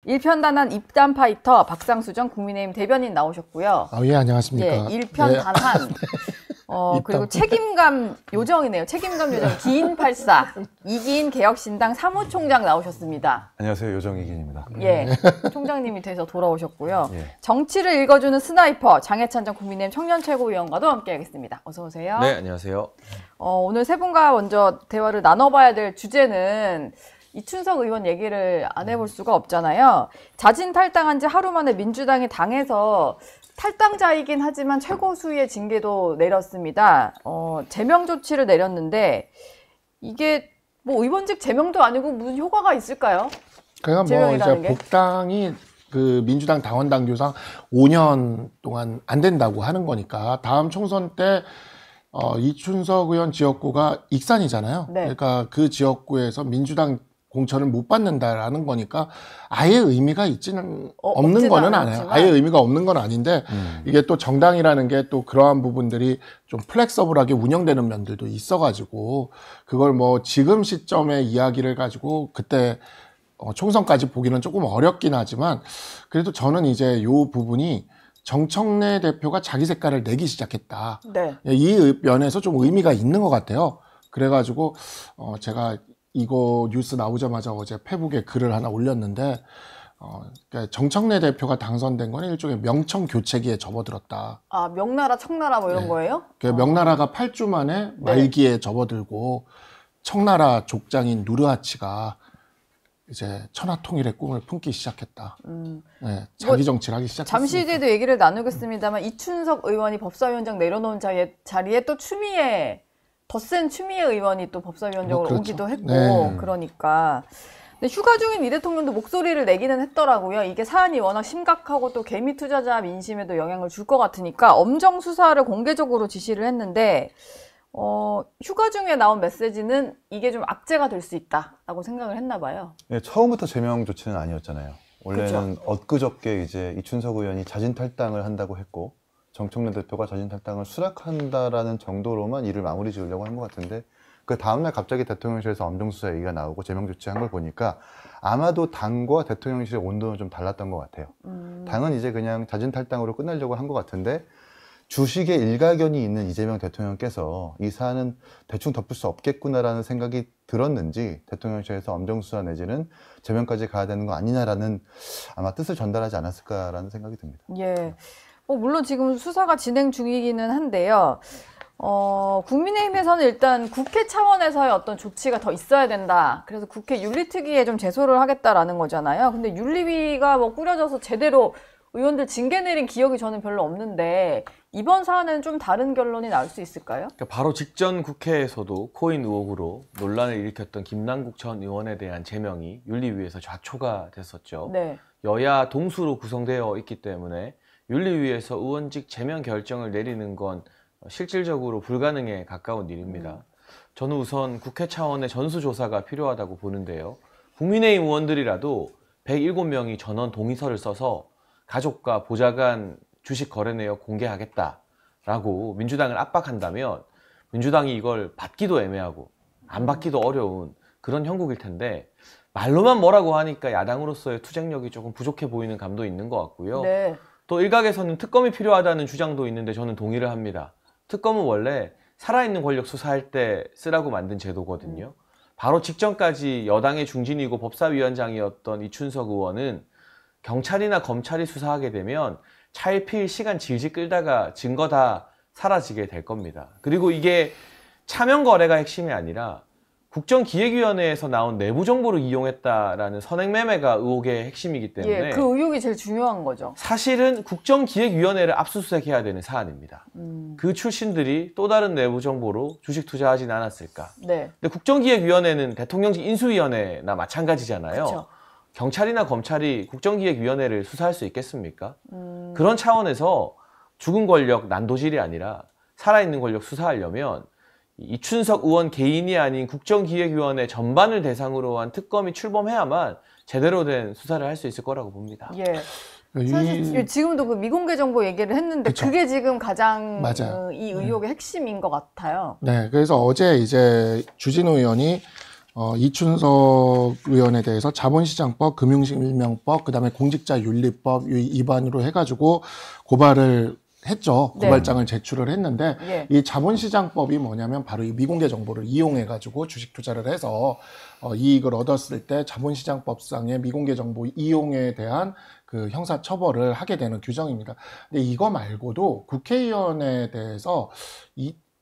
일편단한 입단 파이터 박상수 전 국민의힘 대변인 나오셨고요. 예, 안녕하십니까. 예, 일편단한. 그리고 책임감 요정이네요. 책임감 요정 기인84 이기인 개혁신당 사무총장 나오셨습니다. 안녕하세요. 요정 이기인입니다. 예, 총장님이 돼서 돌아오셨고요. 예. 정치를 읽어주는 스나이퍼 장해찬 전 국민의힘 청년최고위원과도 함께하겠습니다. 어서 오세요. 네, 안녕하세요. 오늘 세 분과 먼저 대화를 나눠봐야 될 주제는 이춘석 의원 얘기를 안 해볼 수가 없잖아요. 자진 탈당한 지 하루 만에 민주당이 당에서 탈당자이긴 하지만 최고 수위의 징계도 내렸습니다. 제명 조치를 내렸는데 이게 뭐 의원직 제명도 아니고 무슨 효과가 있을까요? 그러니까 뭐 이제 복당이 그 민주당 당원 당규상 5년 동안 안 된다고 하는 거니까 다음 총선 때 이춘석 의원 지역구가 익산이잖아요. 네. 그러니까 그 지역구에서 민주당 공천을 못 받는다라는 거니까 아예 의미가 있지는 없는 거는 아니에요. 아예 의미가 없는 건 아닌데 이게 또 정당이라는 게 또 그러한 부분들이 좀 플렉서블하게 운영되는 면들도 있어가지고 그걸 뭐 지금 시점의 이야기를 가지고 그때 총선까지 보기는 조금 어렵긴 하지만 그래도 저는 이제 요 부분이 정청래 대표가 자기 색깔을 내기 시작했다. 네. 이 면에서 좀 의미가 있는 것 같아요. 그래가지고 제가 이거 뉴스 나오자마자 어제 페북에 글을 하나 올렸는데 그러니까 정청래 대표가 당선된 거는 일종의 명청 교체기에 접어들었다. 아, 명나라, 청나라 뭐 이런 네. 거예요? 그러니까 명나라가 8주 만에 말기에 접어들고 청나라 족장인 누르하치가 이제 천하통일의 꿈을 품기 시작했다. 네, 자기 정치를 하기 시작했습니다. 잠시 뒤에도 얘기를 나누겠습니다만 이춘석 의원이 법사위원장 내려놓은 자리에 또 추미애 더 센 추미애 의원이 또 법사위원장으로 그렇죠. 오기도 했고 네. 그러니까 근데 휴가 중인 이 대통령도 목소리를 내기는 했더라고요. 이게 사안이 워낙 심각하고 또 개미 투자자 민심에도 영향을 줄 것 같으니까 엄정 수사를 공개적으로 지시를 했는데 휴가 중에 나온 메시지는 이게 좀 악재가 될 수 있다라고 생각을 했나 봐요. 네, 처음부터 제명 조치는 아니었잖아요. 원래는 그쵸? 엊그저께 이제 이춘석 의원이 자진 탈당을 한다고 했고 정청래 대표가 자진 탈당을 수락한다라는 정도로만 일을 마무리 지으려고 한 것 같은데 그 다음날 갑자기 대통령실에서 엄정수사 얘기가 나오고 제명 조치한 걸 보니까 아마도 당과 대통령실의 온도는 좀 달랐던 것 같아요. 당은 이제 그냥 자진 탈당으로 끝내려고 한 것 같은데 주식에 일가견이 있는 이재명 대통령께서 이 사안은 대충 덮을 수 없겠구나라는 생각이 들었는지 대통령실에서 엄정수사 내지는 제명까지 가야 되는 거 아니냐라는 아마 뜻을 전달하지 않았을까라는 생각이 듭니다. 예. 물론 지금 수사가 진행 중이기는 한데요. 국민의힘에서는 일단 국회 차원에서의 어떤 조치가 더 있어야 된다. 그래서 국회 윤리특위에 좀 제소를 하겠다라는 거잖아요. 근데 윤리위가 뭐 꾸려져서 제대로 의원들 징계 내린 기억이 저는 별로 없는데 이번 사안은 좀 다른 결론이 나올 수 있을까요? 그러니까 바로 직전 국회에서도 코인 의혹으로 논란을 일으켰던 김남국 전 의원에 대한 제명이 윤리위에서 좌초가 됐었죠. 네. 여야 동수로 구성되어 있기 때문에 윤리위에서 의원직 제명 결정을 내리는 건 실질적으로 불가능에 가까운 일입니다. 저는 우선 국회 차원의 전수조사가 필요하다고 보는데요. 국민의힘 의원들이라도 107명이 전원 동의서를 써서 가족과 보좌관 주식 거래 내역 공개하겠다라고 민주당을 압박한다면 민주당이 이걸 받기도 애매하고 안 받기도 어려운 그런 형국일 텐데 말로만 뭐라고 하니까 야당으로서의 투쟁력이 조금 부족해 보이는 감도 있는 것 같고요. 네. 또 일각에서는 특검이 필요하다는 주장도 있는데 저는 동의를 합니다. 특검은 원래 살아있는 권력 수사할 때 쓰라고 만든 제도거든요. 바로 직전까지 여당의 중진이고 법사위원장이었던 이춘석 의원은 경찰이나 검찰이 수사하게 되면 차일피일 시간 질질 끌다가 증거 다 사라지게 될 겁니다. 그리고 이게 차명 거래가 핵심이 아니라 국정기획위원회에서 나온 내부 정보를 이용했다라는 선행매매가 의혹의 핵심이기 때문에 예, 그 의혹이 제일 중요한 거죠. 사실은 국정기획위원회를 압수수색해야 되는 사안입니다. 그 출신들이 또 다른 내부 정보로 주식 투자하진 않았을까. 네. 근데 국정기획위원회는 대통령직 인수위원회나 마찬가지잖아요. 그쵸. 경찰이나 검찰이 국정기획위원회를 수사할 수 있겠습니까? 그런 차원에서 죽은 권력 난도질이 아니라 살아있는 권력 수사하려면 이춘석 의원 개인이 아닌 국정기획위원회 전반을 대상으로 한 특검이 출범해야만 제대로 된 수사를 할 수 있을 거라고 봅니다. 예. 사실 지금도 그 미공개 정보 얘기를 했는데 그쵸. 그게 지금 가장 이 의혹의 핵심인 것 같아요. 네, 그래서 어제 이제 주진우 의원이 이춘석 의원에 대해서 자본시장법, 금융실명법, 그다음에 공직자윤리법 위반으로 해가지고 고발을 했죠. 고발장을 제출을 했는데 이 자본시장법이 뭐냐면 바로 이 미공개 정보를 이용해가지고 주식 투자를 해서 이익을 얻었을 때 자본시장법상의 미공개 정보 이용에 대한 그 형사 처벌을 하게 되는 규정입니다. 근데 이거 말고도 국회의원에 대해서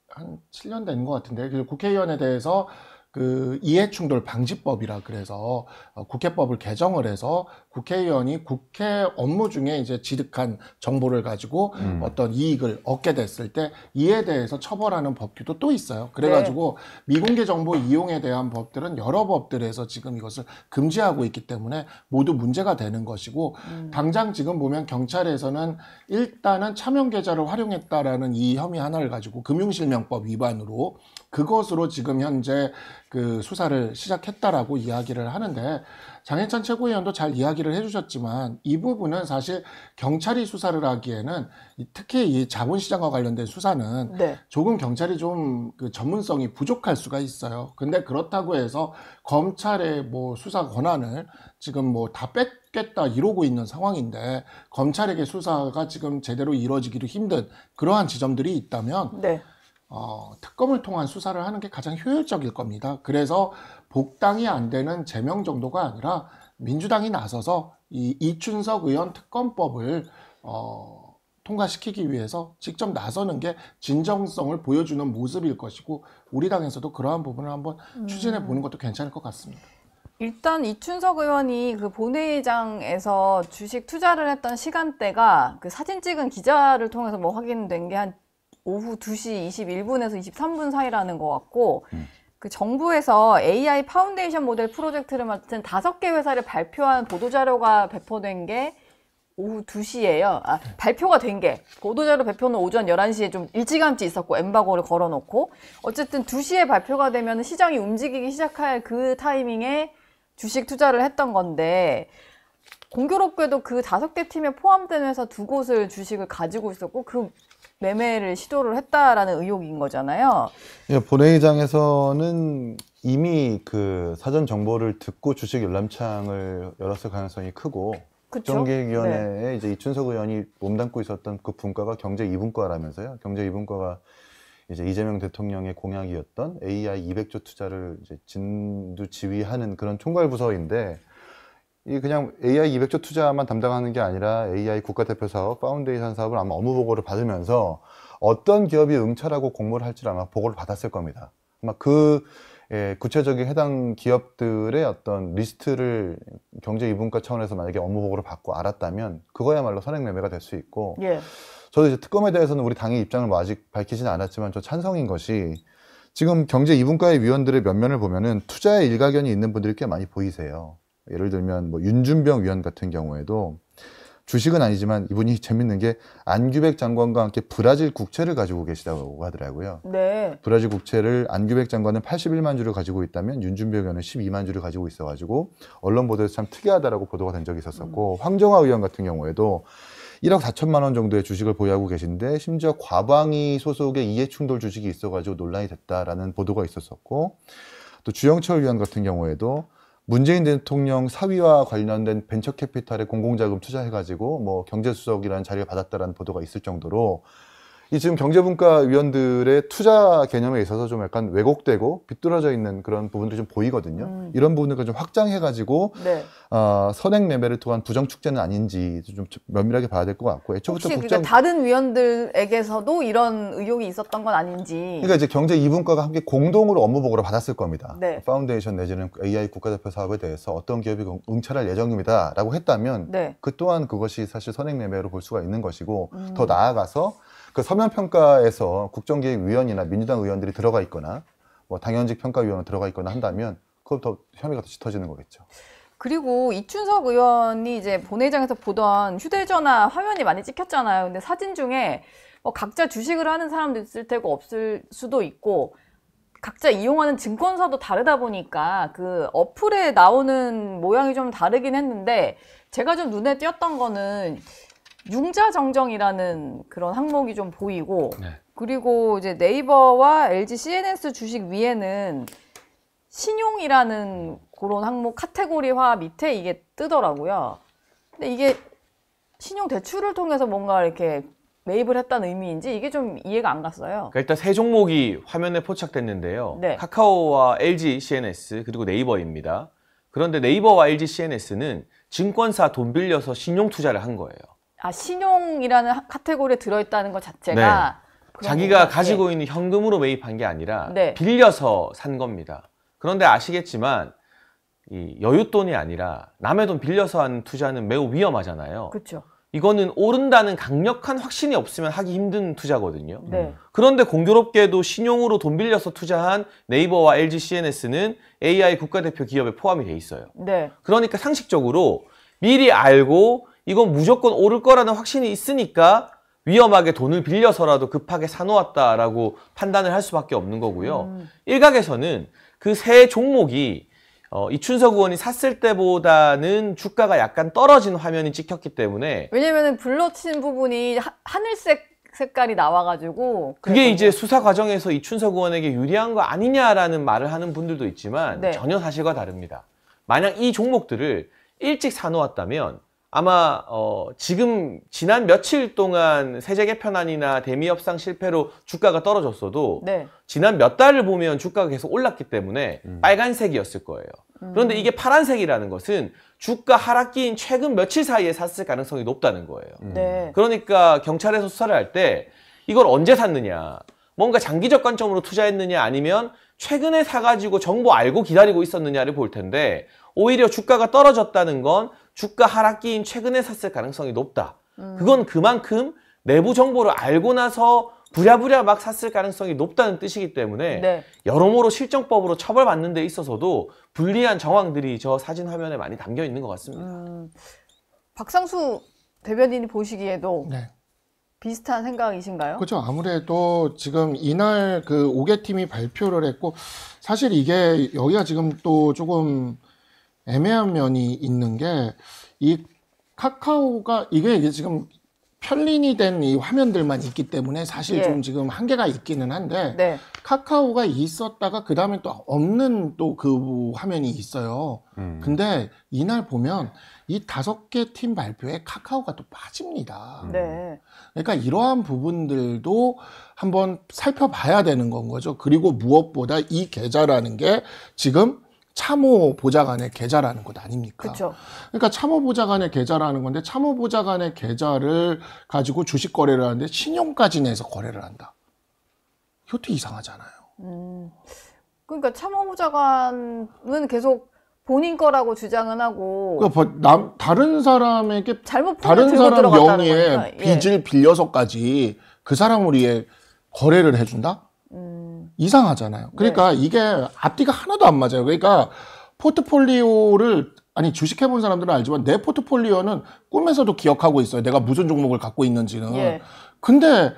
한 7년 된 것 같은데 그 국회의원에 대해서 그 이해충돌 방지법이라 그래서 국회법을 개정을 해서 국회의원이 국회 업무 중에 이제 취득한 정보를 가지고 어떤 이익을 얻게 됐을 때 이에 대해서 처벌하는 법규도 또 있어요. 그래가지고 미공개 정보 이용에 대한 법들은 여러 법들에서 지금 이것을 금지하고 있기 때문에 모두 문제가 되는 것이고 당장 지금 보면 경찰에서는 일단은 차명 계좌를 활용했다라는 이 혐의 하나를 가지고 금융실명법 위반으로 그것으로 지금 현재 그 수사를 시작했다라고 이야기를 하는데 장해찬 최고위원도 잘 이야기를 해주셨지만 이 부분은 사실 경찰이 수사를 하기에는 특히 이 자본시장과 관련된 수사는 조금 경찰이 좀 그 전문성이 부족할 수가 있어요. 근데 그렇다고 해서 검찰의 뭐 수사 권한을 지금 뭐 다 뺏겠다 이러고 있는 상황인데 검찰에게 수사가 지금 제대로 이루어지기도 힘든 그러한 지점들이 있다면 특검을 통한 수사를 하는 게 가장 효율적일 겁니다. 그래서 복당이 안 되는 제명 정도가 아니라 민주당이 나서서 이 이춘석 의원 특검법을 통과시키기 위해서 직접 나서는 게 진정성을 보여주는 모습일 것이고 우리 당에서도 그러한 부분을 한번 추진해 보는 것도 괜찮을 것 같습니다. 일단 이춘석 의원이 그 본회의장에서 주식 투자를 했던 시간대가 그 사진 찍은 기자를 통해서 뭐 확인된 게 한 오후 2시 21분에서 23분 사이라는 것 같고 그 정부에서 AI 파운데이션 모델 프로젝트를 맡은 5개 회사를 발표한 보도자료가 배포된 게 오후 2시예요. 발표가 된 게 보도자료 배포는 오전 11시에 좀 일찌감치 있었고 엠바고를 걸어놓고 어쨌든 2시에 발표가 되면 시장이 움직이기 시작할 그 타이밍에 주식 투자를 했던 건데 공교롭게도 그 5개 팀에 포함된 회사 2곳을 주식을 가지고 있었고 그 매매를 시도를 했다라는 의혹인 거잖아요. 본회의장에서는 이미 그 사전 정보를 듣고 주식 열람창을 열었을 가능성이 크고 국정기획위원회에 이제 이춘석 의원이 몸담고 있었던 그 분과가 경제 2분과라면서요. 경제 2분과가 이제 이재명 대통령의 공약이었던 AI 200조 투자를 이제 진두지휘하는 그런 총괄 부서인데 이 그냥 AI 200조 투자만 담당하는 게 아니라 AI 국가대표 사업, 파운데이션 사업을 아마 업무 보고를 받으면서 어떤 기업이 응찰하고 공모를 할지 아마 보고를 받았을 겁니다. 아마 그 구체적인 해당 기업들의 어떤 리스트를 경제 2분과 차원에서 만약에 업무 보고를 받고 알았다면 그거야말로 선행 매매가 될 수 있고 저도 이제 특검에 대해서는 우리 당의 입장을 뭐 아직 밝히지는 않았지만 저 찬성인 것이 지금 경제 2분과의 위원들의 면면을 보면은 투자에 일가견이 있는 분들이 꽤 많이 보이세요. 예를 들면 뭐 윤준병 위원 같은 경우에도 주식은 아니지만 이분이 재밌는 게 안규백 장관과 함께 브라질 국채를 가지고 계시다고 하더라고요. 브라질 국채를 안규백 장관은 81만 주를 가지고 있다면 윤준병 의원은 12만 주를 가지고 있어가지고 언론 보도에서 참 특이하다라고 보도가 된 적이 있었었고 황정화 의원 같은 경우에도 1억 4천만 원 정도의 주식을 보유하고 계신데 심지어 과방위 소속의 이해충돌 주식이 있어가지고 논란이 됐다라는 보도가 있었었고 또 주영철 의원 같은 경우에도 문재인 대통령 사위와 관련된 벤처캐피탈에 공공자금 투자해가지고 뭐 경제수석이라는 자리를 받았다라는 보도가 있을 정도로 이 지금 경제분과 위원들의 투자 개념에 있어서 좀 약간 왜곡되고 비뚤어져 있는 그런 부분들이 좀 보이거든요. 이런 부분을 좀 확장해가지고 선행 매매를 통한 부정 축제는 아닌지 좀 면밀하게 봐야 될 것 같고 애초부터 혹시 그러니까 다른 위원들에게서도 이런 의혹이 있었던 건 아닌지. 그러니까 이제 경제 2분과가 함께 공동으로 업무 보고를 받았을 겁니다. 파운데이션 내지는 AI 국가대표 사업에 대해서 어떤 기업이 응찰할 예정입니다라고 했다면 그 또한 그것이 사실 선행 매매로 볼 수가 있는 것이고 더 나아가서 그 서면 평가에서 국정기획위원이나 민주당 의원들이 들어가 있거나 뭐 당연직 평가위원은 들어가 있거나 한다면 그럼 더 혐의가 더 짙어지는 거겠죠. 그리고 이춘석 의원이 이제 본회의장에서 보던 휴대전화 화면이 많이 찍혔잖아요. 근데 사진 중에 뭐 각자 주식을 하는 사람도 있을 테고 없을 수도 있고 각자 이용하는 증권사도 다르다 보니까 그 어플에 나오는 모양이 좀 다르긴 했는데 제가 좀 눈에 띄었던 거는 융자정정이라는 그런 항목이 좀 보이고 그리고 이제 네이버와 LG CNS 주식 위에는 신용이라는 그런 항목 카테고리화 밑에 이게 뜨더라고요. 근데 이게 신용 대출을 통해서 뭔가 이렇게 매입을 했다는 의미인지 이게 좀 이해가 안 갔어요. 그러니까 일단 세 종목이 화면에 포착됐는데요. 네. 카카오와 LG CNS 그리고 네이버입니다. 그런데 네이버와 LG CNS는 증권사 돈 빌려서 신용 투자를 한 거예요. 아, 신용이라는 카테고리에 들어있다는 것 자체가 자기가 거구나. 가지고 있는 현금으로 매입한 게 아니라 네. 빌려서 산 겁니다. 그런데 아시겠지만 이 여윳돈이 아니라 남의 돈 빌려서 하는 투자는 매우 위험하잖아요. 그렇죠. 이거는 오른다는 강력한 확신이 없으면 하기 힘든 투자거든요. 네. 그런데 공교롭게도 신용으로 돈 빌려서 투자한 네이버와 LG CNS는 AI 국가대표 기업에 포함이 돼 있어요. 네. 그러니까 상식적으로 미리 알고 이건 무조건 오를 거라는 확신이 있으니까 위험하게 돈을 빌려서라도 급하게 사놓았다라고 판단을 할 수밖에 없는 거고요. 일각에서는 그 세 종목이 이춘석 의원이 샀을 때보다는 주가가 약간 떨어진 화면이 찍혔기 때문에 왜냐면은 블러친 부분이 하늘색 색깔이 나와가지고 그게 이제 수사 과정에서 이춘석 의원에게 유리한 거 아니냐라는 말을 하는 분들도 있지만 네. 전혀 사실과 다릅니다. 만약 이 종목들을 일찍 사놓았다면 아마 지금 지난 며칠 동안 세제 개편안이나 대미 협상 실패로 주가가 떨어졌어도 네. 지난 몇 달을 보면 주가가 계속 올랐기 때문에 빨간색이었을 거예요. 그런데 이게 파란색이라는 것은 주가 하락기인 최근 며칠 사이에 샀을 가능성이 높다는 거예요. 네. 그러니까 경찰에서 수사를 할 때 이걸 언제 샀느냐, 뭔가 장기적 관점으로 투자했느냐 아니면 최근에 사가지고 정보 알고 기다리고 있었느냐를 볼 텐데 오히려 주가가 떨어졌다는 건 주가 하락기인 최근에 샀을 가능성이 높다. 그건 그만큼 내부 정보를 알고 나서 부랴부랴 막 샀을 가능성이 높다는 뜻이기 때문에 네. 여러모로 실정법으로 처벌받는 데 있어서도 불리한 정황들이 저 사진 화면에 많이 담겨 있는 것 같습니다. 박상수 대변인이 보시기에도 네. 비슷한 생각이신가요? 그렇죠. 아무래도 지금 이날 그 5개 팀이 발표를 했고 사실 이게 여기가 지금 또 조금 애매한 면이 있는 게 이 카카오가 이게 지금 편린이 된 이 화면들만 있기 때문에 사실 예. 좀 지금 한계가 있기는 한데 네. 카카오가 있었다가 그 다음에 또 없는 또 그 화면이 있어요. 근데 이날 보면 이 5개 팀 발표에 카카오가 또 빠집니다. 네. 그러니까 이러한 부분들도 한번 살펴봐야 되는 건 거죠. 그리고 무엇보다 이 계좌라는 게 지금 참호보좌관의 계좌라는 것 아닙니까? 그렇죠. 그러니까 참호보좌관의 계좌라는 건데 참호보좌관의 계좌를 가지고 주식 거래를 하는데 신용까지 내서 거래를 한다. 이것도 이상하잖아요. 그러니까 참호보좌관은 계속 본인 거라고 주장은 하고 그러니까 다른 사람에게 잘못 다른 들고 사람 들어갔다는 명의의 거니까. 예. 빚을 빌려서까지 그 사람을 위해 거래를 해준다? 이상하잖아요. 그러니까 이게 앞뒤가 하나도 안 맞아요. 그러니까 포트폴리오를 아니 주식해본 사람들은 알지만 내 포트폴리오는 꿈에서도 기억하고 있어요. 내가 무슨 종목을 갖고 있는지는. 예. 근데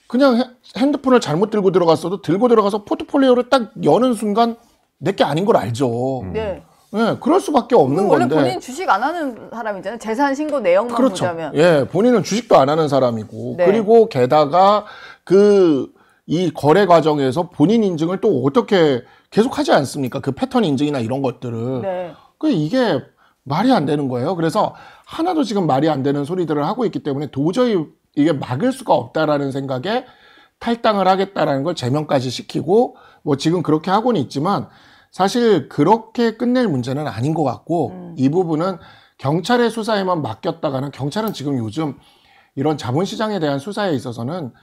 그냥 핸드폰을 잘못 들고 들어갔어도 들고 들어가서 포트폴리오를 딱 여는 순간 내게 아닌 걸 알죠. 네. 네, 그럴 수밖에 없는 원래 건데. 본인 주식 안 하는 사람이잖아요. 재산 신고 내용만 그렇죠. 보자면. 예, 본인은 주식도 안 하는 사람이고, 네. 그리고 게다가 이 거래 과정에서 본인 인증을 또 어떻게 계속 하지 않습니까? 그 패턴 인증이나 이런 것들을. 네. 이게 말이 안 되는 거예요. 그래서 하나도 지금 말이 안 되는 소리들을 하고 있기 때문에 도저히 이게 막을 수가 없다라는 생각에 탈당을 하겠다라는 걸 제명까지 시키고, 뭐 지금 그렇게 하고는 있지만, 사실 그렇게 끝낼 문제는 아닌 것 같고 이 부분은 경찰의 수사에만 맡겼다가는 경찰은 지금 요즘 이런 자본시장에 대한 수사에 있어서는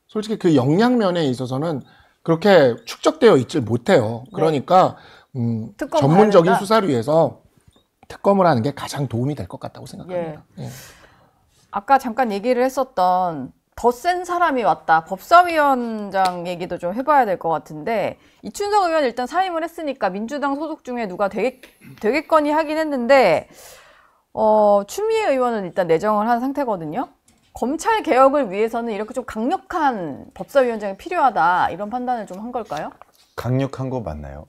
솔직히 그 역량면에 있어서는 그렇게 축적되어 있질 못해요. 그러니까 특검 전문적인 가야 된다? 수사를 위해서 특검을 하는 게 가장 도움이 될 것 같다고 생각합니다. 예. 아까 잠깐 얘기를 했었던 더 센 사람이 왔다. 법사위원장 얘기도 좀 해봐야 될 것 같은데 이춘석 의원 일단 사임을 했으니까 민주당 소속 중에 누가 되겠거니 하긴 했는데 추미애 의원은 일단 내정을 한 상태거든요. 검찰 개혁을 위해서는 이렇게 좀 강력한 법사위원장이 필요하다 이런 판단을 좀 한 걸까요? 강력한 거 맞나요?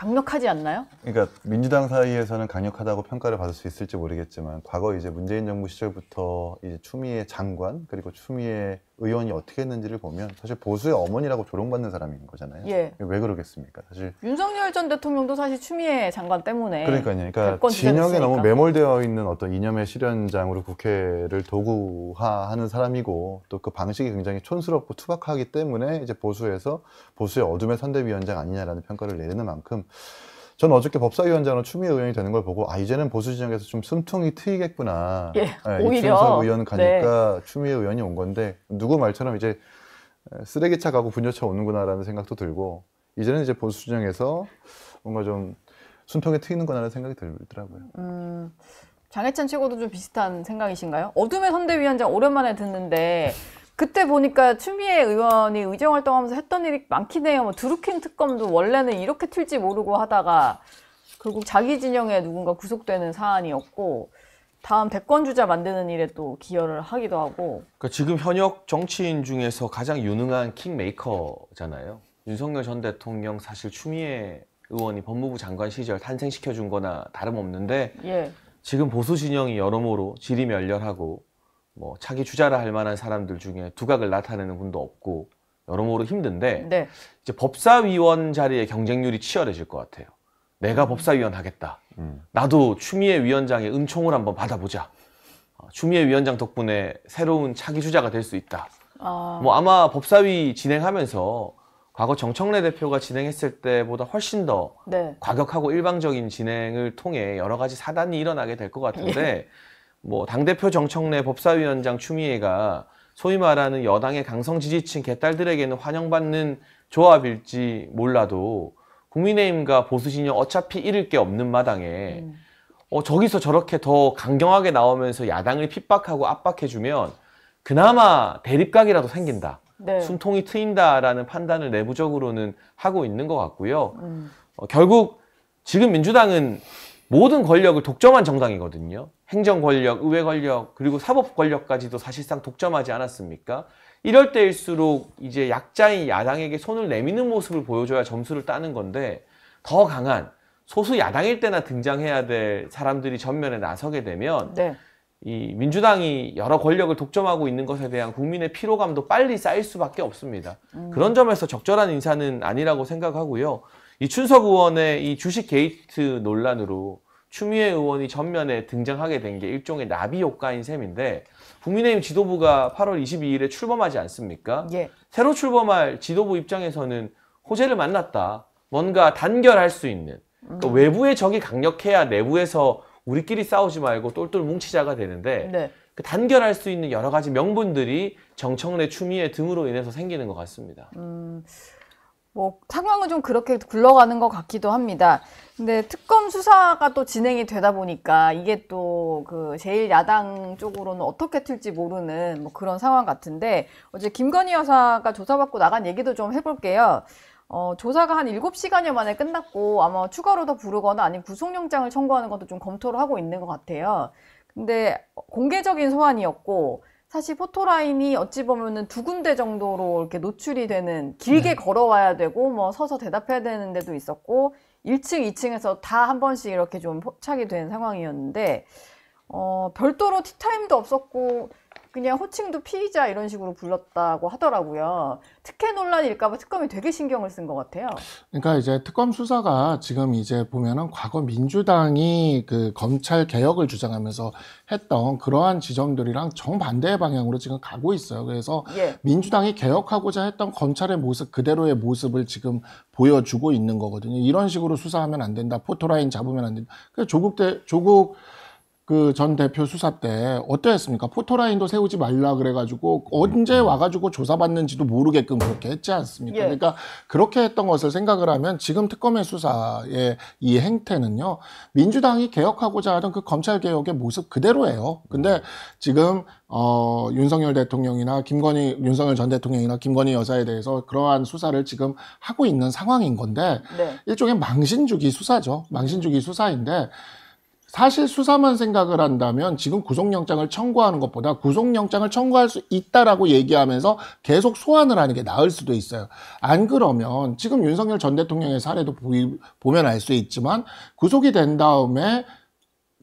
강력하지 않나요? 그러니까 민주당 사이에서는 강력하다고 평가를 받을 수 있을지 모르겠지만 과거 이제 문재인 정부 시절부터 이제 추미애 장관 그리고 추미애 의원이 어떻게 했는지를 보면 사실 보수의 어머니라고 조롱받는 사람인 거잖아요. 예. 왜 그러겠습니까? 사실 윤석열 전 대통령도 사실 추미애 장관 때문에 그러니까 진영에 너무 매몰되어 있는 어떤 이념의 실현장으로 국회를 도구화하는 사람이고 또 그 방식이 굉장히 촌스럽고 투박하기 때문에 이제 보수에서 보수의 어둠의 선대위원장 아니냐라는 평가를 내리는 만큼 전 어저께 법사위원장으로 추미애 의원이 되는 걸 보고 이제는 보수 진영에서 좀 숨통이 트이겠구나. 예, 오히려 이춘석 의원 가니까 추미애 의원이 온 건데 누구 말처럼 이제 쓰레기차 가고 분뇨차 오는구나라는 생각도 들고 이제는 이제 보수 진영에서 뭔가 좀 숨통이 트이는구나라는 생각이 들더라고요. 장해찬 최고도 좀 비슷한 생각이신가요? 어둠의 선대위원장 오랜만에 듣는데 그때 보니까 추미애 의원이 의정활동하면서 했던 일이 많긴 해요. 뭐 드루킹 특검도 원래는 이렇게 튈지 모르고 하다가 결국 자기 진영에 누군가 구속되는 사안이었고 다음 대권 주자 만드는 일에 또 기여를 하기도 하고. 그러니까 지금 현역 정치인 중에서 가장 유능한 킹메이커잖아요. 윤석열 전 대통령 사실 추미애 의원이 법무부 장관 시절 탄생시켜준 거나 다름없는데 예. 지금 보수 진영이 여러모로 질이 멸렬하고 뭐 차기 주자라 할 만한 사람들 중에 두각을 나타내는 분도 없고 여러모로 힘든데 네. 이제 법사위원 자리의 경쟁률이 치열해질 것 같아요. 내가 법사위원 하겠다. 나도 추미애 위원장의 은총을 한번 받아보자. 추미애 위원장 덕분에 새로운 차기 주자가 될 수 있다. 뭐 아마 법사위 진행하면서 과거 정청래 대표가 진행했을 때보다 훨씬 더 네. 과격하고 일방적인 진행을 통해 여러 가지 사단이 일어나게 될 것 같은데 예. 뭐 당대표 정청래 법사위원장 추미애가 소위 말하는 여당의 강성 지지층 개딸들에게는 환영받는 조합일지 몰라도 국민의힘과 보수 진영 어차피 잃을 게 없는 마당에 저기서 저렇게 더 강경하게 나오면서 야당을 핍박하고 압박해주면 그나마 대립각이라도 생긴다. 네. 숨통이 트인다라는 판단을 내부적으로는 하고 있는 것 같고요. 결국 지금 민주당은 모든 권력을 독점한 정당이거든요. 행정 권력, 의회 권력, 그리고 사법 권력까지도 사실상 독점하지 않았습니까? 이럴 때일수록 이제 약자인 야당에게 손을 내미는 모습을 보여줘야 점수를 따는 건데 더 강한 소수 야당일 때나 등장해야 될 사람들이 전면에 나서게 되면 네. 이 민주당이 여러 권력을 독점하고 있는 것에 대한 국민의 피로감도 빨리 쌓일 수밖에 없습니다. 그런 점에서 적절한 인사는 아니라고 생각하고요. 이춘석 의원의 이 주식 게이트 논란으로 추미애 의원이 전면에 등장하게 된 게 일종의 나비 효과인 셈인데 국민의힘 지도부가 8월 22일에 출범하지 않습니까? 예. 새로 출범할 지도부 입장에서는 호재를 만났다. 뭔가 단결할 수 있는. 그러니까 외부의 적이 강력해야 내부에서 우리끼리 싸우지 말고 똘똘 뭉치자가 되는데 네. 그 단결할 수 있는 여러 가지 명분들이 정청래 추미애 등으로 인해서 생기는 것 같습니다. 뭐 상황은 좀 그렇게 굴러가는 것 같기도 합니다. 근데 특검 수사가 또 진행이 되다 보니까 이게 또 그 제1야당 쪽으로는 어떻게 튈지 모르는 뭐 그런 상황 같은데 어제 김건희 여사가 조사받고 나간 얘기도 좀 해볼게요. 조사가 한 7시간여 만에 끝났고 아마 추가로 더 부르거나 아니면 구속영장을 청구하는 것도 좀 검토를 하고 있는 것 같아요. 근데 공개적인 소환이었고 사실 포토라인이 어찌 보면은 2군데 정도로 이렇게 노출이 되는 길게 걸어와야 되고 뭐 서서 대답해야 되는 데도 있었고 1층, 2층에서 다 한 번씩 이렇게 좀 포착이 된 상황이었는데 별도로 티타임도 없었고 그냥 호칭도 피의자 이런 식으로 불렀다고 하더라고요. 특혜 논란일까봐 특검이 되게 신경을 쓴 것 같아요. 그러니까 이제 특검 수사가 지금 이제 보면은 과거 민주당이 그 검찰 개혁을 주장하면서 했던 그러한 지점들이랑 정반대의 방향으로 지금 가고 있어요. 그래서 예. 민주당이 개혁하고자 했던 검찰의 모습 그대로의 모습을 지금 보여주고 있는 거거든요. 이런 식으로 수사하면 안 된다. 포토라인 잡으면 안 된다. 그래서 조국 그 전 대표 수사 때 어떠했습니까? 포토라인도 세우지 말라 그래가지고 언제 와가지고 조사받는지도 모르게끔 그렇게 했지 않습니까? 예. 그러니까 그렇게 했던 것을 생각을 하면 지금 특검의 수사의 이 행태는요, 민주당이 개혁하고자 하던 그 검찰 개혁의 모습 그대로예요. 근데 지금 윤석열 전 대통령이나 김건희 여사에 대해서 그러한 수사를 지금 하고 있는 상황인 건데 네. 일종의 망신주기 수사죠. 망신주기 수사인데. 사실 수사만 생각을 한다면 지금 구속영장을 청구하는 것보다 구속영장을 청구할 수 있다라고 얘기하면서 계속 소환을 하는 게 나을 수도 있어요. 안 그러면 지금 윤석열 전 대통령의 사례도 보면 알 수 있지만 구속이 된 다음에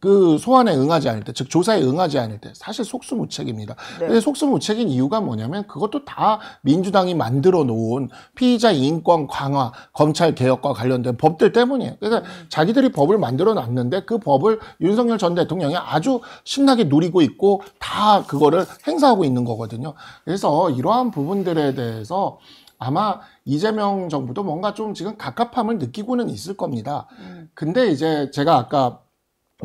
그 소환에 응하지 않을 때, 즉 조사에 응하지 않을 때 사실 속수무책입니다. 네. 근데 속수무책인 이유가 뭐냐면 그것도 다 민주당이 만들어 놓은 피의자 인권 강화, 검찰 개혁과 관련된 법들 때문이에요. 그러니까 자기들이 법을 만들어 놨는데 그 법을 윤석열 전 대통령이 아주 신나게 누리고 있고 다 그거를 행사하고 있는 거거든요. 그래서 이러한 부분들에 대해서 아마 이재명 정부도 뭔가 좀 지금 갑갑함을 느끼고는 있을 겁니다. 근데 이제 제가 아까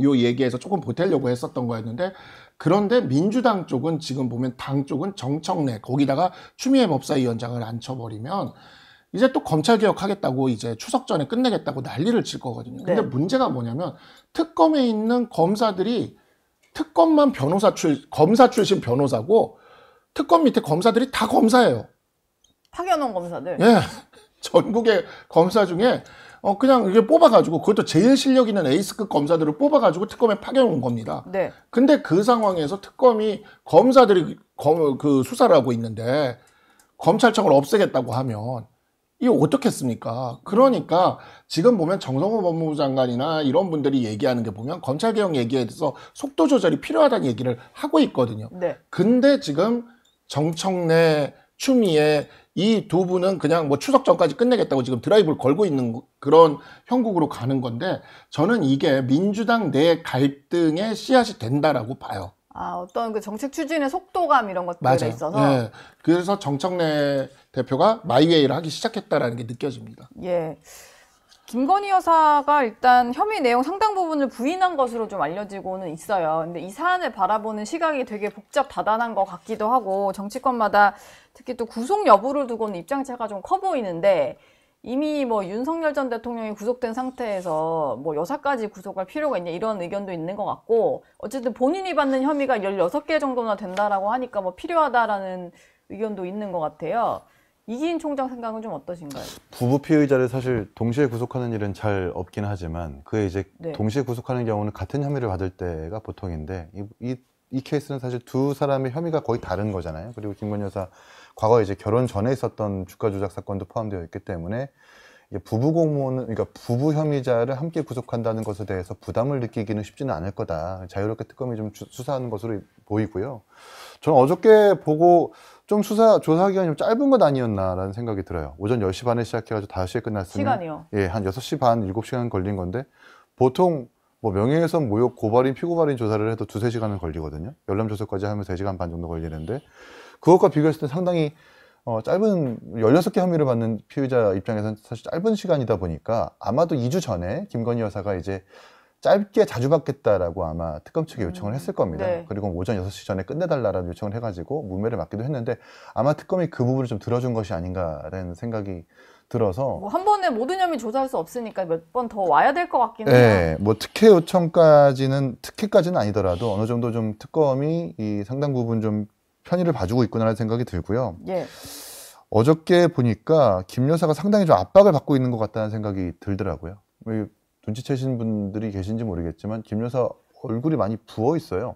요 얘기에서 조금 보태려고 했었던 거였는데, 그런데 민주당 쪽은 지금 보면 당 쪽은 정청래 거기다가 추미애 법사위원장을 앉혀버리면 이제 또 검찰 개혁하겠다고 이제 추석 전에 끝내겠다고 난리를 칠 거거든요. 근데 네. 문제가 뭐냐면 특검에 있는 검사들이 특검만 검사 출신 변호사고 특검 밑에 검사들이 다 검사예요. 파견원 검사들. 예. 전국의 검사 중에 그냥 이게 뽑아가지고 그것도 제일 실력 있는 에이스급 검사들을 뽑아가지고 특검에 파견 온 겁니다. 네. 근데 그 상황에서 특검이 검사들이 그 수사를 하고 있는데 검찰청을 없애겠다고 하면 이게 어떻겠습니까? 그러니까 지금 보면 정성호 법무부 장관이나 이런 분들이 얘기하는 게 보면 검찰개혁 얘기에 대해서 속도 조절이 필요하다는 얘기를 하고 있거든요. 네. 근데 지금 정청래, 추미애 이 두 분은 그냥 뭐 추석 전까지 끝내겠다고 지금 드라이브를 걸고 있는 그런 형국으로 가는 건데 저는 이게 민주당 내 갈등의 씨앗이 된다라고 봐요. 아, 어떤 그 정책 추진의 속도감 이런 것들에 맞아요. 있어서. 예. 그래서 정청래 대표가 마이웨이를 하기 시작했다라는 게 느껴집니다. 예. 김건희 여사가 일단 혐의 내용 상당 부분을 부인한 것으로 좀 알려지고는 있어요. 근데 이 사안을 바라보는 시각이 되게 복잡 다단한 것 같기도 하고 정치권마다 특히 또 구속 여부를 두고는 입장차가 좀 커 보이는데 이미 뭐 윤석열 전 대통령이 구속된 상태에서 뭐 여사까지 구속할 필요가 있냐 이런 의견도 있는 것 같고 어쨌든 본인이 받는 혐의가 16개 정도나 된다라고 하니까 뭐 필요하다라는 의견도 있는 것 같아요. 이기인 총장 생각은 좀 어떠신가요? 부부 피의자를 사실 동시에 구속하는 일은 잘 없긴 하지만 그에 이제 네. 동시에 구속하는 경우는 같은 혐의를 받을 때가 보통인데 이 케이스는 사실 두 사람의 혐의가 거의 다른 거잖아요. 그리고 김건희 여사 과거에 이제 결혼 전에 있었던 주가 조작 사건도 포함되어 있기 때문에 부부 공무원, 그러니까 부부 혐의자를 함께 구속한다는 것에 대해서 부담을 느끼기는 쉽지는 않을 거다. 자유롭게 특검이 좀 수사하는 것으로 보이고요. 저는 어저께 보고 좀 조사 기간이 좀 짧은 것 아니었나라는 생각이 들어요. 오전 10시 반에 시작해가지고 5시에 끝났으면 시간이요? 예, 한 6시 반, 7시간 걸린 건데 보통 뭐 명예훼손, 모욕, 고발인, 피고발인 조사를 해도 2-3시간은 걸리거든요. 열람조사까지 하면 3시간 반 정도 걸리는데 그것과 비교했을 때 상당히 짧은 16개 혐의를 받는 피의자 입장에서는 사실 짧은 시간이다 보니까 아마도 2주 전에 김건희 여사가 이제 짧게 자주 받겠다라고 아마 특검 측에 요청을 했을 겁니다. 네. 그리고 오전 6시 전에 끝내달라는 요청을 해가지고 문매를 맞기도 했는데 아마 특검이 그 부분을 좀 들어준 것이 아닌가라는 생각이 들어서 뭐 한 번에 모든 혐의 조사할 수 없으니까 몇 번 더 와야 될 것 같기는 네, 해요. 뭐 특혜까지는 아니더라도 어느 정도 좀 특검이 이 상당 부분 좀 편의를 봐주고 있구나라는 생각이 들고요. 예. 어저께 보니까 김 여사가 상당히 좀 압박을 받고 있는 것 같다는 생각이 들더라고요. 눈치채신 분들이 계신지 모르겠지만 김 여사 얼굴이 많이 부어 있어요.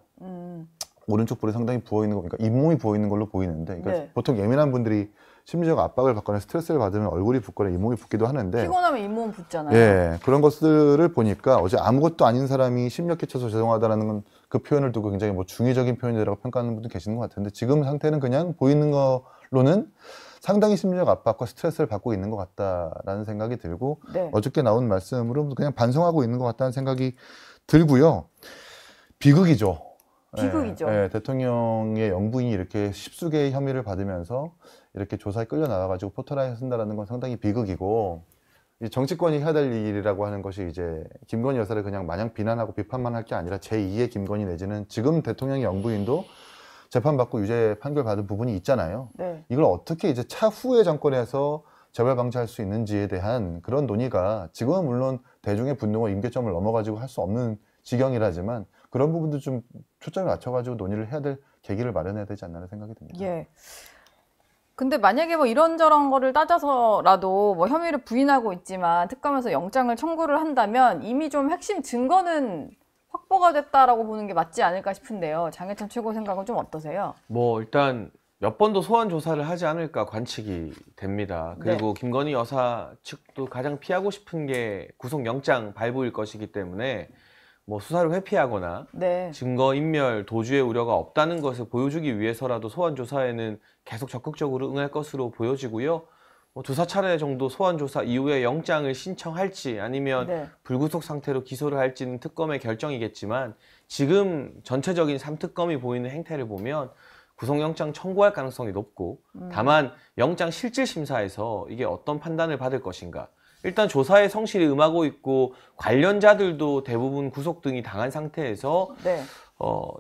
오른쪽 볼이 상당히 부어 있는 거, 그러니까 잇몸이 부어 있는 걸로 보이는데, 그러니까 네. 보통 예민한 분들이 심리적 압박을 받거나 스트레스를 받으면 얼굴이 붓거나 잇몸이 붓기도 하는데, 피곤하면 잇몸 붓잖아요. 예, 그런 것들을 보니까 어제 아무것도 아닌 사람이 심력 끼쳐서 죄송하다라는 건 그 표현을 두고 굉장히 뭐 중의적인 표현이라고 평가하는 분도 계시는 것 같은데 지금 상태는 그냥 보이는 거로는 상당히 심리적 압박과 스트레스를 받고 있는 것 같다라는 생각이 들고 네. 어저께 나온 말씀으로 그냥 반성하고 있는 것 같다는 생각이 들고요. 비극이죠. 비극이죠. 예, 대통령의 영부인이 이렇게 십수개의 혐의를 받으면서 이렇게 조사에 끌려 나와가지고 포털라인에 쓴다라는 건 상당히 비극이고 이 정치권이 해야 될 일이라고 하는 것이 이제 김건희 여사를 그냥 마냥 비난하고 비판만 할 게 아니라 제2의 김건희 내지는 지금 대통령의 영부인도 재판받고 유죄 판결 받은 부분이 있잖아요. 네. 이걸 어떻게 이제 차후의 정권에서 재발 방지할 수 있는지에 대한 그런 논의가 지금은 물론 대중의 분노와 임계점을 넘어가지고 할 수 없는 지경이라지만 그런 부분도 좀 초점을 맞춰가지고 논의를 해야 될 계기를 마련해야 되지 않나 생각이 듭니다. 예. 근데 만약에 뭐 이런저런 거를 따져서라도 뭐 혐의를 부인하고 있지만 특검에서 영장을 청구를 한다면 이미 좀 핵심 증거는 확보가 됐다라고 보는 게 맞지 않을까 싶은데요. 장해찬 최고 생각은 좀 어떠세요? 뭐 일단 몇 번도 소환 조사를 하지 않을까 관측이 됩니다. 그리고 네. 김건희 여사 측도 가장 피하고 싶은 게 구속영장 발부일 것이기 때문에 뭐 수사를 회피하거나 네. 증거인멸, 도주의 우려가 없다는 것을 보여주기 위해서라도 소환 조사에는 계속 적극적으로 응할 것으로 보여지고요. 뭐 2~4차례 정도 소환 조사 이후에 영장을 신청할지 아니면 네. 불구속 상태로 기소를 할지는 특검의 결정이겠지만 지금 전체적인 3특검이 보이는 행태를 보면 구속영장 청구할 가능성이 높고 다만 영장 실질심사에서 이게 어떤 판단을 받을 것인가. 일단 조사에 성실히 응하고 있고 관련자들도 대부분 구속 등이 당한 상태에서 네.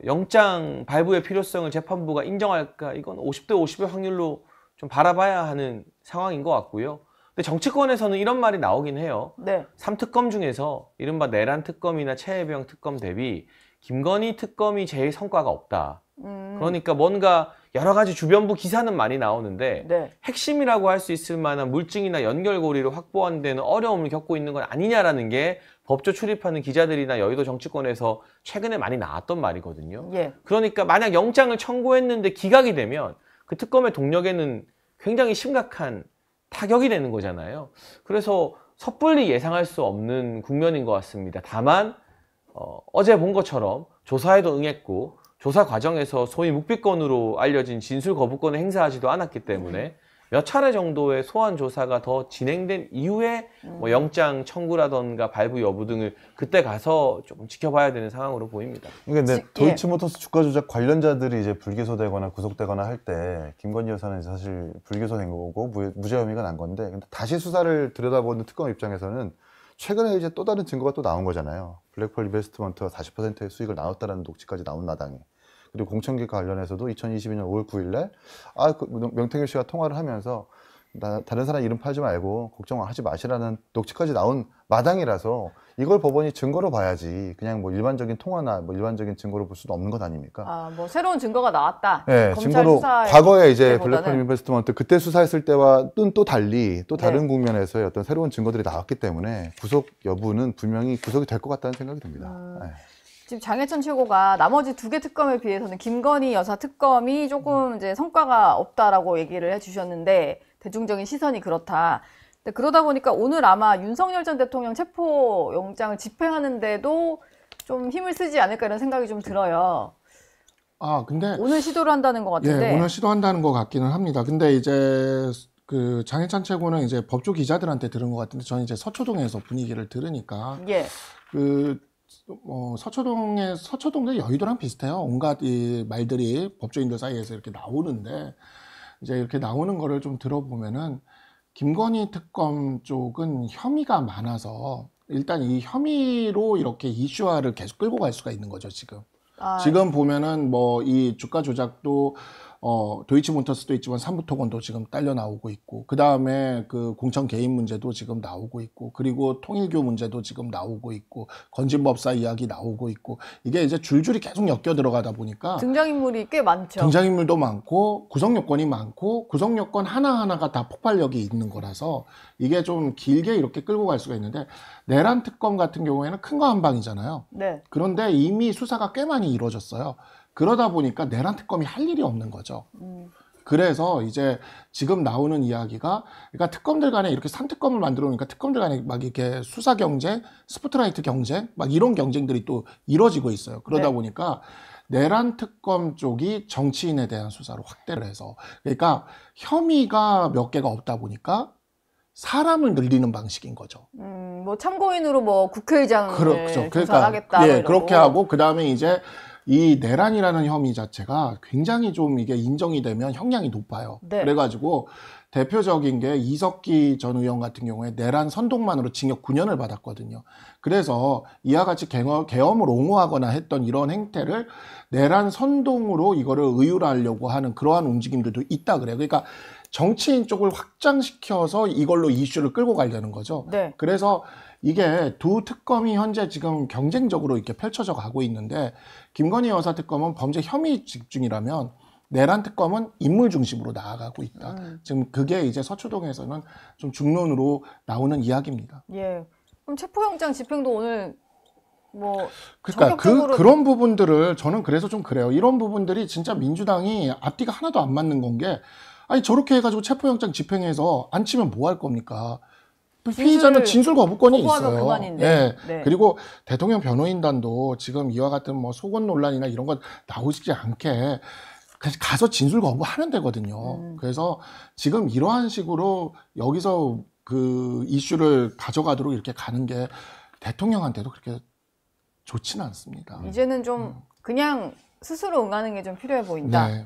영장 발부의 필요성을 재판부가 인정할까 이건 50대 50의 확률로 좀 바라봐야 하는 상황인 것 같고요. 근데 정치권에서는 이런 말이 나오긴 해요. 네. 3특검 중에서 이른바 내란 특검이나 최혜병 특검 대비 김건희 특검이 제일 성과가 없다. 그러니까 뭔가 여러 가지 주변부 기사는 많이 나오는데 네. 핵심이라고 할 수 있을 만한 물증이나 연결고리를 확보하는 데는 어려움을 겪고 있는 건 아니냐라는 게 법조 출입하는 기자들이나 여의도 정치권에서 최근에 많이 나왔던 말이거든요. 예. 그러니까 만약 영장을 청구했는데 기각이 되면 그 특검의 동력에는 굉장히 심각한 타격이 되는 거잖아요. 그래서 섣불리 예상할 수 없는 국면인 것 같습니다. 다만 어제 본 것처럼 조사에도 응했고 조사 과정에서 소위 묵비권으로 알려진 진술 거부권을 행사하지도 않았기 때문에 몇 차례 정도의 소환 조사가 더 진행된 이후에 뭐 영장 청구라던가 발부 여부 등을 그때 가서 조금 지켜봐야 되는 상황으로 보입니다. 근데 도이치모터스 주가 조작 관련자들이 이제 불기소되거나 구속되거나 할 때 김건희 여사는 사실 불기소된 거고 무죄 혐의가 난 건데 근데 다시 수사를 들여다보는 특검 입장에서는 최근에 이제 또 다른 증거가 또 나온 거잖아요. 블랙펄 인베스트먼트가 40%의 수익을 나눴다는 녹취까지 나온 마당에. 그리고 공천기획과 관련해서도 2022년 5월 9일날 명태균 씨가 통화를 하면서 다른 사람 이름 팔지 말고 걱정하지 마시라는 녹취까지 나온 마당이라서 이걸 법원이 증거로 봐야지 그냥 뭐 일반적인 통화나 뭐 일반적인 증거로 볼 수도 없는 것 아닙니까? 아, 뭐 새로운 증거가 나왔다. 네, 증거로 과거에 이제 블랙펄 인베스트먼트 그때 수사했을 때와는 또 달리 또 다른 네. 국면에서의 어떤 새로운 증거들이 나왔기 때문에 구속 여부는 분명히 구속이 될 것 같다는 생각이 듭니다. 네. 지금 장해찬 최고가 나머지 2개 특검에 비해서는 김건희 여사 특검이 조금 이제 성과가 없다라고 얘기를 해주셨는데 대중적인 시선이 그렇다. 근데 그러다 보니까 오늘 아마 윤석열 전 대통령 체포 영장을 집행하는데도 좀 힘을 쓰지 않을까 이런 생각이 좀 들어요. 아, 근데 오늘 시도를 한다는 것 같은데. 예, 오늘 시도한다는 것 같기는 합니다. 근데 이제 그 장해찬 최고는 이제 법조 기자들한테 들은 것 같은데 저는 이제 서초동에서 분위기를 들으니까 예. 서초동도 여의도랑 비슷해요. 온갖 이 말들이 법조인들 사이에서 이렇게 나오는데 이제 이렇게 나오는 거를 좀 들어보면은 김건희 특검 쪽은 혐의가 많아서 일단 이 혐의로 이렇게 이슈화를 계속 끌고 갈 수가 있는 거죠, 지금. 지금 보면은 뭐 이 주가 조작도 도이치모터스도 있지만 삼부토건도 지금 딸려 나오고 있고, 그 다음에 그 공천 개입 문제도 지금 나오고 있고, 그리고 통일교 문제도 지금 나오고 있고, 건진법사 이야기 나오고 있고, 이게 이제 줄줄이 계속 엮여 들어가다 보니까 등장인물이 꽤 많죠. 등장인물도 많고, 구성 요건이 많고, 구성 요건 하나하나가 다 폭발력이 있는 거라서 이게 좀 길게 이렇게 끌고 갈 수가 있는데, 내란 특검 같은 경우에는 큰 거 한 방이잖아요. 네. 그런데 이미 수사가 꽤 많이 이루어졌어요. 그러다 보니까 내란 특검이 할 일이 없는 거죠. 그래서 이제 지금 나오는 이야기가, 그러니까 특검들 간에 이렇게 산특검을 만들어 놓으니까 특검들 간에 막 이렇게 수사 경쟁, 스포트라이트 경쟁, 막 이런 경쟁들이 또 이루어지고 있어요. 그러다 보니까 내란 특검 쪽이 정치인에 대한 수사를 확대를 해서, 그러니까 혐의가 몇 개가 없다 보니까 사람을 늘리는 방식인 거죠. 뭐 참고인으로 뭐 국회의장을 그렇죠. 조사하겠다. 예, 그렇게 하고 그 다음에 이제 이 내란이라는 혐의 자체가 굉장히 좀 이게 인정이 되면 형량이 높아요. 네. 그래가지고 대표적인 게 이석기 전 의원 같은 경우에 내란 선동만으로 징역 9년을 받았거든요. 그래서 이와 같이 계엄을 옹호하거나 했던 이런 행태를 내란 선동으로 이거를 의율하려고 하는 그러한 움직임들도 있다 그래요. 그러니까 정치인 쪽을 확장시켜서 이걸로 이슈를 끌고 가려는 거죠. 네. 그래서 이게 두 특검이 현재 지금 경쟁적으로 이렇게 펼쳐져 가고 있는데, 김건희 여사 특검은 범죄 혐의 집중이라면 내란 특검은 인물 중심으로 나아가고 있다. 지금 그게 이제 서초동에서는 좀 중론으로 나오는 이야기입니다. 예. 그럼 체포영장 집행도 오늘 뭐 그러니까 전격적으로 그런 부분들을 저는 그래서 좀 그래요. 이런 부분들이 진짜 민주당이 앞뒤가 하나도 안 맞는 건 게 아니 저렇게 해가지고 체포영장 집행해서 안 치면 뭐 할 겁니까? 피의자는 진술 거부권이 있어요. 그만인데. 네. 네. 그리고 대통령 변호인단도 지금 이와 같은 뭐 속원 논란이나 이런 것 나오지 않게 가서 진술 거부하면 되거든요. 그래서 지금 이러한 식으로 여기서 그 이슈를 가져가도록 이렇게 가는 게 대통령한테도 그렇게 좋지는 않습니다. 이제는 좀 그냥 스스로 응하는 게 좀 필요해 보인다. 네.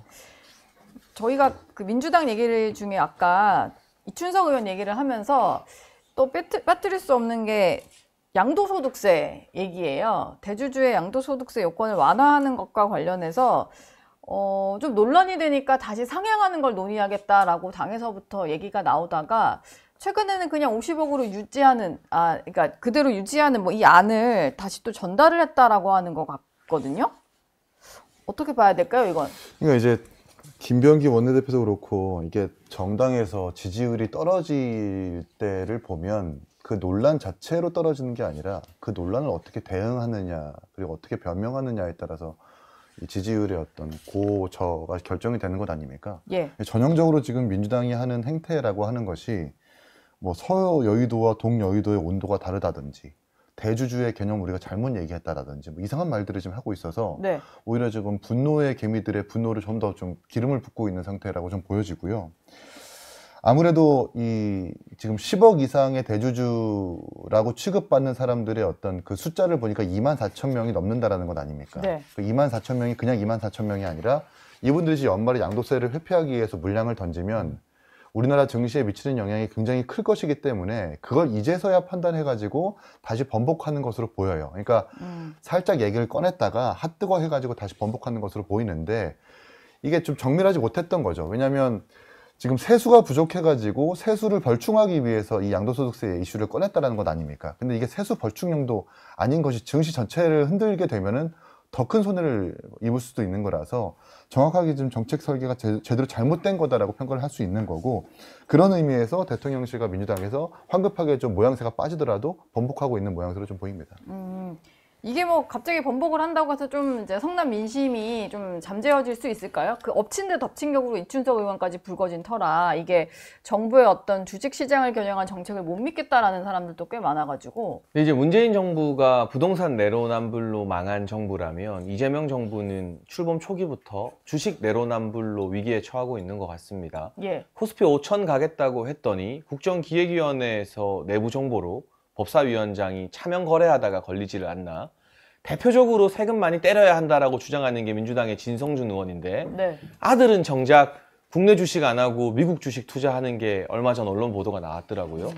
저희가 그 민주당 얘기를 중에 아까 이춘석 의원 얘기를 하면서 또 빠뜨릴 수 없는 게 양도소득세 얘기예요. 대주주의 양도소득세 요건을 완화하는 것과 관련해서 좀 논란이 되니까 다시 상향하는 걸 논의하겠다라고 당에서부터 얘기가 나오다가 최근에는 그냥 50억으로 유지하는, 그러니까 그대로 유지하는 뭐 이 안을 다시 또 전달을 했다라고 하는 것 같거든요. 어떻게 봐야 될까요, 이건? 그러니까 이제 김병기 원내대표도 그렇고 이게 정당에서 지지율이 떨어질 때를 보면 그 논란 자체로 떨어지는 게 아니라 그 논란을 어떻게 대응하느냐 그리고 어떻게 변명하느냐에 따라서 이 지지율의 어떤 고저가 결정이 되는 것 아닙니까? 예. 전형적으로 지금 민주당이 하는 행태라고 하는 것이 뭐 서여의도와 동여의도의 온도가 다르다든지 대주주의 개념 우리가 잘못 얘기했다라든지 뭐 이상한 말들을 지금 하고 있어서 네. 오히려 지금 분노의 개미들의 분노를 좀 더 좀 기름을 붓고 있는 상태라고 좀 보여지고요. 아무래도 이 지금 10억 이상의 대주주라고 취급받는 사람들의 어떤 그 숫자를 보니까 24,000명이 넘는다라는 것 아닙니까? 네. 그 24,000명이 그냥 24,000명이 아니라 이분들이 연말에 양도세를 회피하기 위해서 물량을 던지면 우리나라 증시에 미치는 영향이 굉장히 클 것이기 때문에 그걸 이제서야 판단해가지고 다시 번복하는 것으로 보여요. 그러니까 살짝 얘기를 꺼냈다가 핫뜨거 해가지고 다시 번복하는 것으로 보이는데 이게 좀 정밀하지 못했던 거죠. 왜냐하면 지금 세수가 부족해가지고 세수를 벌충하기 위해서 이 양도소득세 이슈를 꺼냈다는 것 아닙니까? 근데 이게 세수 벌충용도 아닌 것이 증시 전체를 흔들게 되면은 더 큰 손해를 입을 수도 있는 거라서 정확하게 지금 정책 설계가 제대로 잘못된 거다라고 평가를 할 수 있는 거고 그런 의미에서 대통령실과 민주당에서 황급하게 좀 모양새가 빠지더라도 번복하고 있는 모양새로 좀 보입니다. 이게 뭐 갑자기 번복을 한다고 해서 좀 이제 성남 민심이 좀 잠재워질 수 있을까요? 그 엎친 데 덮친 격으로 이춘석 의원까지 불거진 터라 이게 정부의 어떤 주식시장을 겨냥한 정책을 못 믿겠다라는 사람들도 꽤 많아가지고. 근데 이제 문재인 정부가 부동산 내로남불로 망한 정부라면 이재명 정부는 출범 초기부터 주식 내로남불로 위기에 처하고 있는 것 같습니다. 예. 코스피 5천 가겠다고 했더니 국정기획위원회에서 내부 정보로 법사위원장이 차명 거래하다가 걸리지를 않나. 대표적으로 세금 많이 때려야 한다라고 주장하는 게 민주당의 진성준 의원인데 네. 아들은 정작 국내 주식 안 하고 미국 주식 투자하는 게 얼마 전 언론 보도가 나왔더라고요.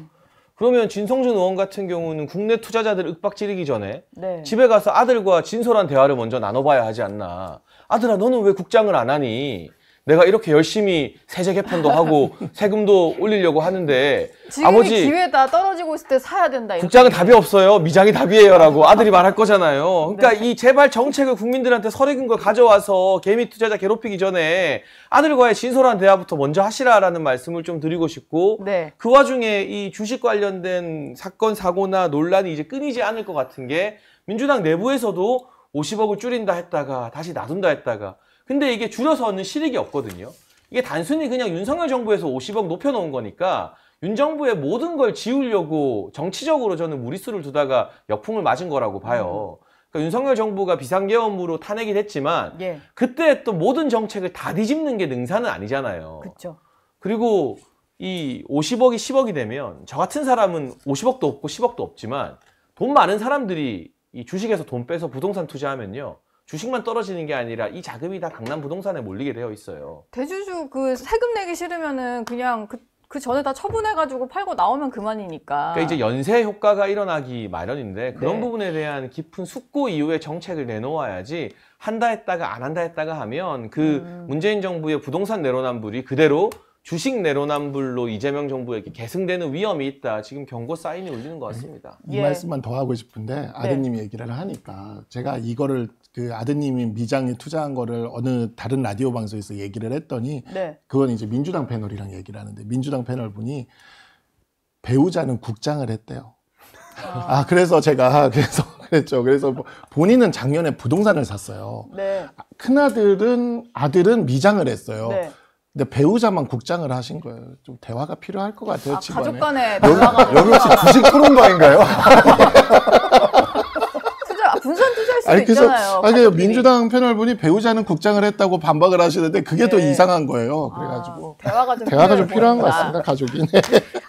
그러면 진성준 의원 같은 경우는 국내 투자자들 윽박지르기 전에 네. 집에 가서 아들과 진솔한 대화를 먼저 나눠봐야 하지 않나. 아들아 너는 왜 국장을 안 하니? 내가 이렇게 열심히 세제 개편도 하고 세금도 올리려고 하는데 지금이 아버지 기회다 떨어지고 있을 때 사야 된다. 국장은 답이 없어요. 미장이 답이에요. 라고 아들이 말할 거잖아요. 그러니까 네. 이 제발 정책을 국민들한테 설익은 걸 가져와서 개미 투자자 괴롭히기 전에 아들과의 진솔한 대화부터 먼저 하시라라는 말씀을 좀 드리고 싶고 네. 그 와중에 이 주식 관련된 사건 사고나 논란이 이제 끊이지 않을 것 같은 게 민주당 내부에서도 50억을 줄인다 했다가 다시 놔둔다 했다가 근데 이게 줄여서는 실익이 없거든요. 이게 단순히 그냥 윤석열 정부에서 50억 높여놓은 거니까 윤 정부의 모든 걸 지우려고 정치적으로 저는 무리수를 두다가 역풍을 맞은 거라고 봐요. 그러니까 윤석열 정부가 비상계엄으로 탄핵이 됐지만 예. 그때 또 모든 정책을 다 뒤집는 게 능사는 아니잖아요. 그렇죠. 그리고 이 50억이 10억이 되면 저 같은 사람은 50억도 없고 10억도 없지만 돈 많은 사람들이 이 주식에서 돈 빼서 부동산 투자하면요. 주식만 떨어지는 게 아니라 이 자금이 다 강남 부동산에 몰리게 되어 있어요. 대주주 그 세금 내기 싫으면은 그냥 그 전에 다 처분해가지고 팔고 나오면 그만이니까. 그러니까 이제 연쇄 효과가 일어나기 마련인데 그런 네. 부분에 대한 깊은 숙고 이후에 정책을 내놓아야지 한다 했다가 안 한다 했다가 하면 그 문재인 정부의 부동산 내로남불이 그대로 주식 내로남불로 이재명 정부에게 계승되는 위험이 있다. 지금 경고 사인이 울리는 것 같습니다. 이 예. 말씀만 더 하고 싶은데 아드님이 얘기를 하니까 제가 이거를 그 아드님이 미장에 투자한 거를 어느 다른 라디오 방송에서 얘기를 했더니 네. 그건 이제 민주당 패널이랑 얘기를 하는데 민주당 패널 분이 배우자는 국장을 했대요. 그래서 제가 그랬죠. 그래서 본인은 작년에 부동산을 샀어요. 네. 아들은 미장을 했어요. 네. 근데 배우자만 국장을 하신 거예요. 좀 대화가 필요할 것 같아요. 집안에. 가족 간의 대화가 여기 혹시 주식 토론방인가요? 분산 투자할 수도 있잖아요. 그래서 민주당 패널분이 배우자는 국장을 했다고 반박을 하시는데 그게 더 이상한 거예요. 그래가지고 대화가 좀 필요한 것 같습니다. 가족이. 네.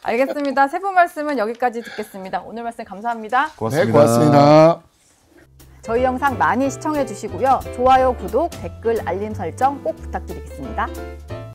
알겠습니다. 세 분 말씀은 여기까지 듣겠습니다. 오늘 말씀 감사합니다. 고맙습니다. 네, 고맙습니다. 저희 영상 많이 시청해 주시고요. 좋아요, 구독, 댓글, 알림 설정 꼭 부탁드리겠습니다.